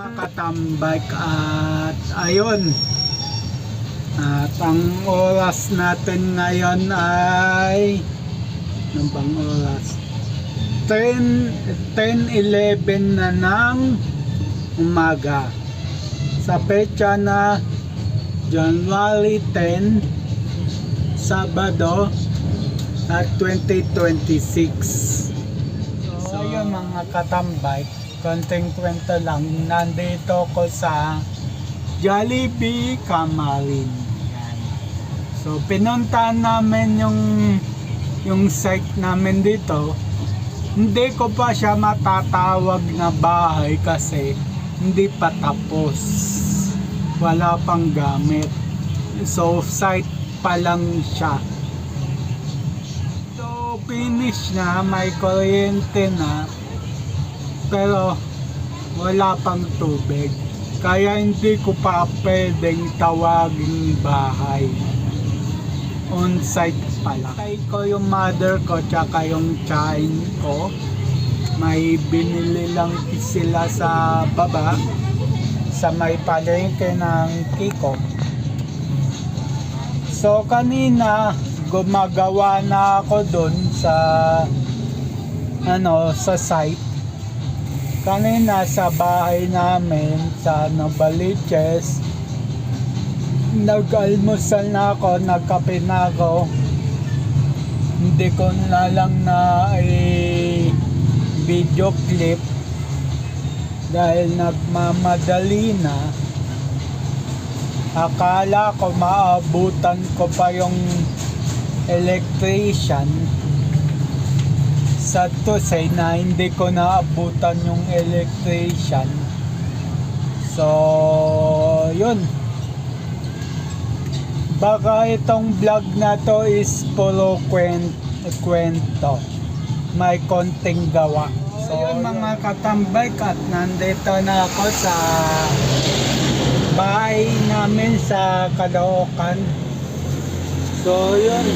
mga katambak at ayun, at ang oras natin ngayon ay ano bang oras? 10:11 na ng umaga sa petsa na January 10, Sabado at 2026. So ayun mga katambay, konting kwento lang, nandito ko sa Jollibee Camarin. Yan. So pinuntahan namin yung site namin dito. Hindi ko pa siya matatawag na bahay kasi hindi pa tapos, wala pang gamit, so site pa lang siya. So finish na, may kuryente na, pero wala pang tubig, kaya hindi ko pa pwedeng tawaging bahay. On site pala. Kaya ko yung mother ko tsaka yung chain ko, may binili lang sila sa baba sa may palengke ng Kiko. So kanina gumagawa na ako dun sa sa site. Kanina sa bahay namin sa Novaliches, nag-almusal na ako, nagkape na ako. Hindi ko na lang na video clip dahil nagmamadali na. Akala ko maabutan ko pa yung electrician, sa to say na hindi ko naabutan yung electrician. So yun, baka itong vlog na to is puro kwento, may konting gawa. So yun mga katambay, at nandito na ako sa bahay namin sa Caloocan. So yun,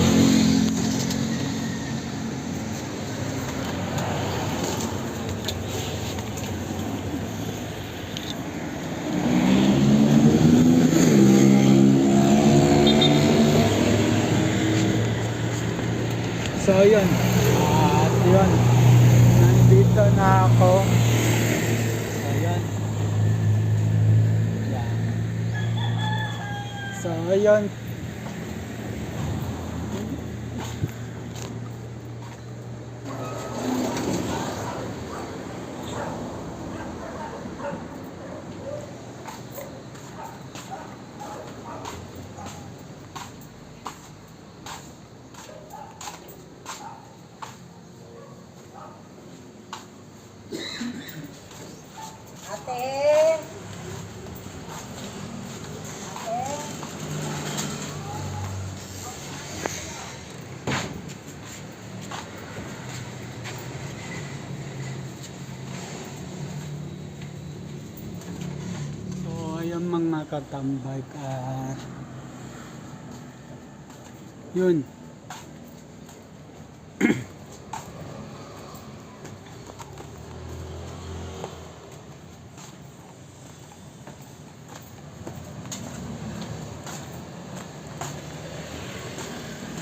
at yun, nandito na ako. So yun, yan. So yun, Ate. so ayun mga katambay, at yun.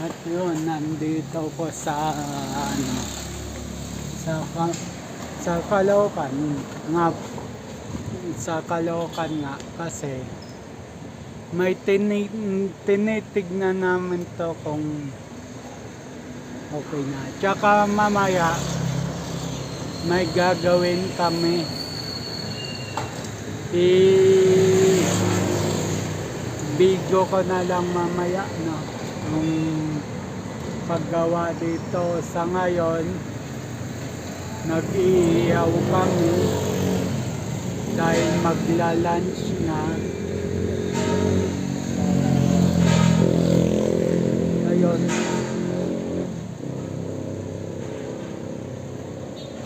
At yun, nandito ko sa sa Caloocan nga, kasi may tinitignan namin to kung okay na. Tsaka mamaya may gagawin kami, video ko na lang mamaya, no, yung paggawa dito. Sa ngayon nag-iihaw kami dahil magla-lunch na. Ayun,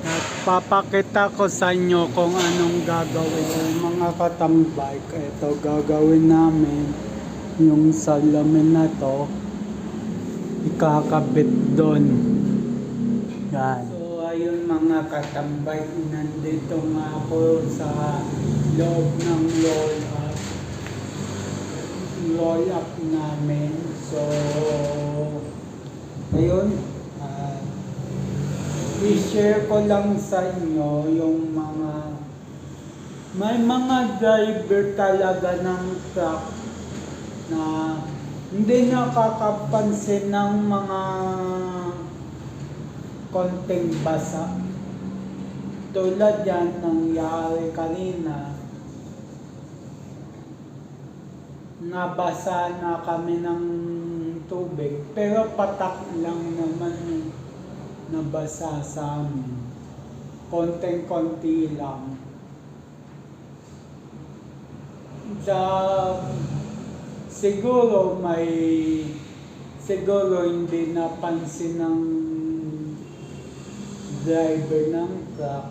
at papakita ko sa inyo kung anong gagawin. Mga katambay, ito gagawin namin, yung salamin na to ikakabit doon. Yan. So ayun mga katambay, nandito nga ako sa loob ng roll up namin. So, ayun, i-share ko lang sa inyo yung may mga driver talaga ng truck na hindi nakakapansin ng mga konting basa. Tulad yan nangyari kanina, nabasa na kami ng tubig, pero patak lang naman yung nabasa sa amin. Konting-konti lang. Siguro hindi napansin ng driver ng truck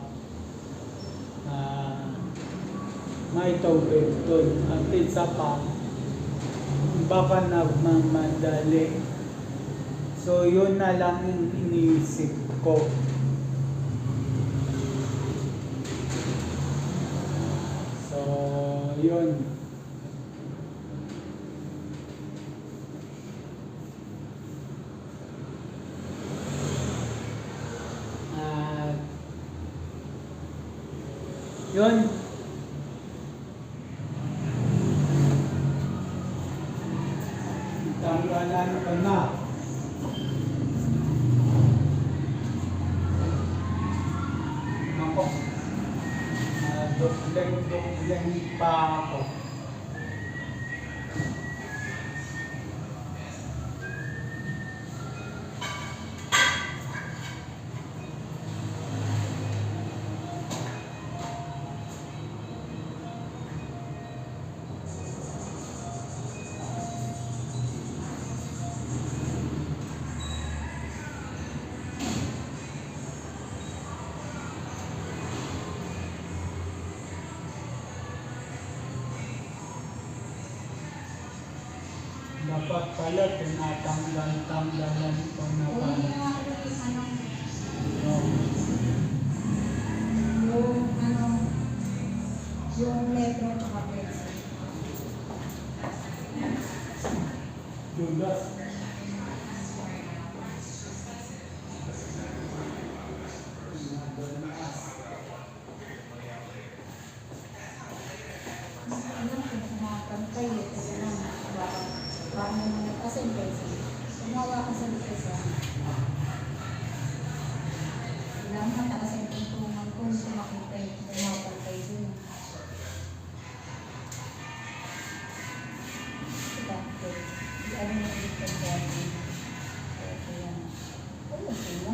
may tubig doon. At isa pa, baka nagmamadali. So yun na lang yung iniisip ko. So yun. Yun. Tanggalan ko na. Ako. Dubleng pa ako. Dapat pala tinatanggal-tanggalan ko na pala. Yung metro tsaka peso. Judas. Gumawa ka sa likasa. Kailangan mataas ang tuntungan kung makita yung pumapantay dun. Diba? Di ano na dito dati. Kaya ano sila?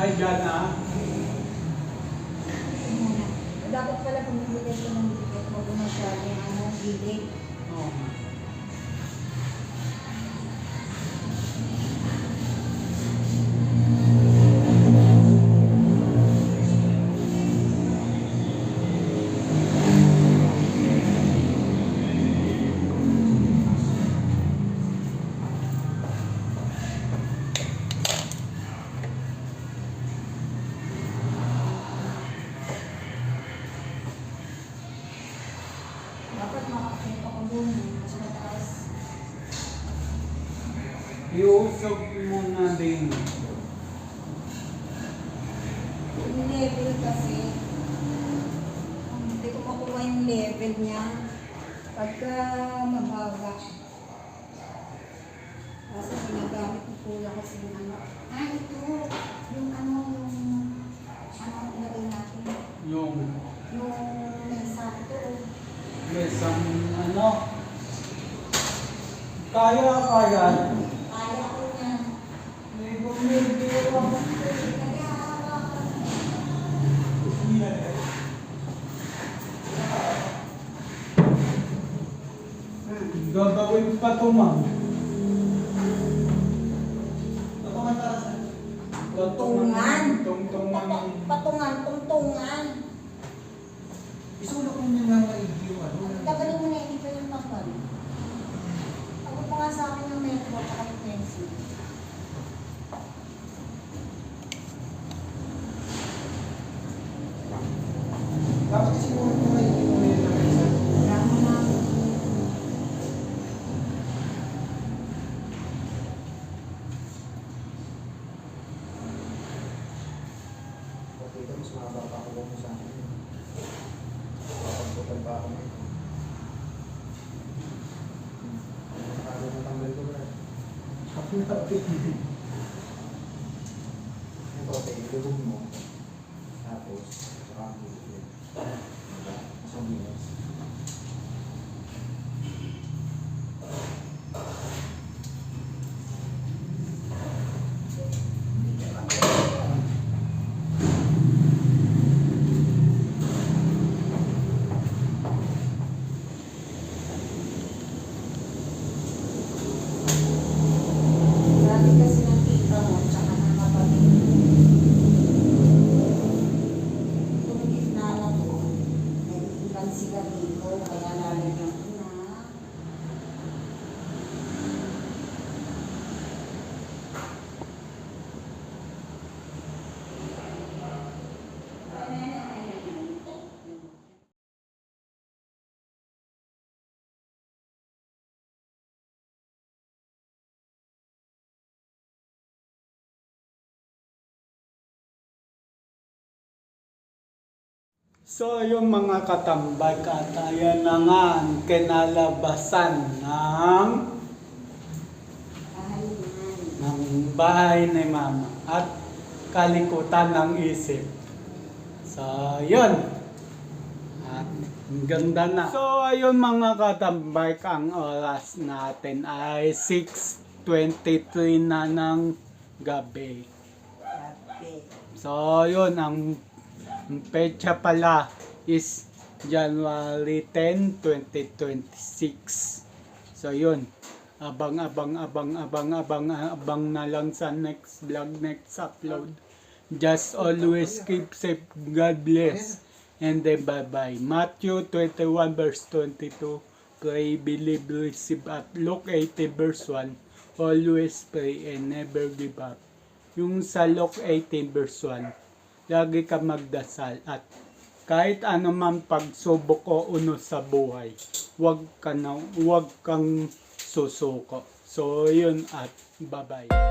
Ay, dyan na. Dapat pala pumibigay ko ng bigat mo kung masyado yung gilid. Oh. Dapat makakita ko dun, mas mataas. Iusog mo na din. Yung level kasi, hindi ko makuha yung level niya. Pagka mababa. Kasi ginagamit ko pula kasi yung ano. Ito, yung ilagay natin. Yung Mesa, ito. mesang kaya. Kaya ko niya. May bumibiro ako. Gagawin pa to, ma'am. Patungan para sa... Tuntungan. Tungtungan. Patungan, tungtungan. Isulok mo niya nga maigi yung ano. Tagalin mo na hindi pa yung papal. Ako pa nga sa akin ng metro at yung pencil. Dapat isulok mo maigi mo yun na isa. Wala mo na. Okay, ito mas mahaba pa ako mo sa akin. Papagputan pa ako ngayon. Paano natanggal ko ba? Ito, okay, ilubog mo. Tapos, saka ang ilubog. Isang minutes. Grabe kasi ng tita mo, tsaka ng kapatid. Itong gitna na to, nag-iilan sila dito, kaya lalagyan ko na. So, yung mga katambay, katayan na nga ang kinalabasan ng bahay ni Mama at kalikutan ng isip. So, yun. At ang ganda na. So, ayun mga katambay, ang oras natin ay 6:23 na ng gabi. Grabe. So, yun, ang petsa pala is January 10, 2026. So, yun. Abang na lang sa next vlog, next upload. Just always keep safe. God bless. And then bye-bye. Matthew 21 verse 22. Pray, believe, receive. At Luke 18 verse 1. Always pray and never give up. Yung sa Luke 18 verse 1. Lagi ka magdasal at kahit ano man pagsubok o uno sa buhay, huwag kang susuko. So, yun at bye-bye.